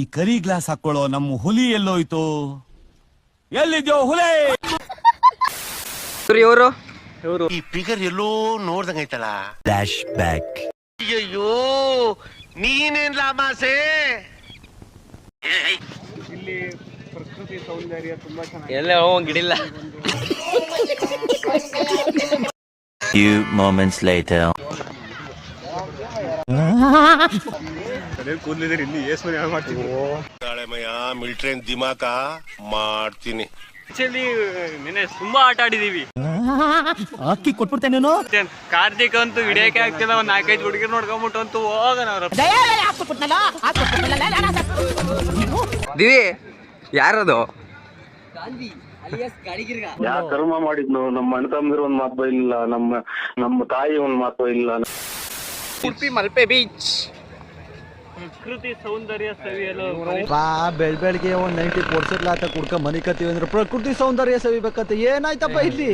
ಈ ಕರಿ ಗ್ಲಾಸ್ ಹಾಕೊಳ್ಳೋ ನಮ್ಮ ಹುಲಿ ಎಲ್ಲೋಯ್ತು? ಎಲ್ಲಿದ್ಯೋ ಹುಲಿ? ಇವರು ಈ ಫಿಗರ್ ಎಲ್ಲೋ ನೋಡ್ದಂಗೈತಲ್ಲ. Flash back. ಅಯ್ಯೋ ನೀನೇನ್ ಲಾಮಾಸೆ. ಇಲ್ಲಿ ಪ್ರಕೃತಿ ಸೌಂದರ್ಯ ತುಂಬಾ ಚೆನ್ನಾಗಿದೆ. ಎಲ್ಲ ಹೋಗಿಡಿಲ್ಲ. Few moments later. ಕೂದಲಿದ್ರೆ ಇಲ್ಲಿ ಏಸ್ಮನೆ ಮಾಡ್ತೀವಿ. ನಾಳೆ ಮಯ್ಯ ಮಿಲಿಟರಿ ದಿಮಾಕ ಮಾಡ್ತೀನಿ. ಆಕ್ಚುಲಿ ನಿನ್ನೆ ತುಂಬಾ ಆಟ ಆಡಿದೀವಿ. ಅಕ್ಕಿ ಕೊಟ್ಬಿಡ್ತೇನೆ ನಾನು. ಕಾರ್ತಿಕ್ ಅಂತೂ ಹಿಡಿಯಕ್ಕೆ ಆಗ್ತಿಲ್ಲ. ಒಂದ್ 4-5 ಹುಡುಗಿರ್ ನೋಡ್ಕೊಂಬಿಟ್ಟು ಅಂತೂ ಹೋಗೋಣ. ದಿವಿ ಯಾರದು? ಯಾ ಕರ್ಮ ಮಾಡಿದ್ನು? ನಮ್ಮ ಅಣ್ಣ ತಮ್ಮಂದಿರು ಒಂದ್ ಮಾತು ಇಲ್ಲ, ನಮ್ಮ ತಾಯಿ ಒಂದ್ ಮಾತು ಇಲ್ಲ. ಉಡುಪಿ ಮಲ್ಪೆ ಬೀಚ್ ಪ್ರಕೃತಿ ಸೌಂದರ್ಯ ಸವಿಯಲು ಬೆಳಗ್ಗೆ ಒಂದ್ 90% ಕುಡ್ಕ ಮನಿ ಕತ್ತೀವಿ ಅಂದ್ರೆ ಪ್ರಕೃತಿ ಸೌಂದರ್ಯ ಸವಿಬೇಕಂತ ಏನಾಯ್ತಪ್ಪ ಇಲ್ಲಿ?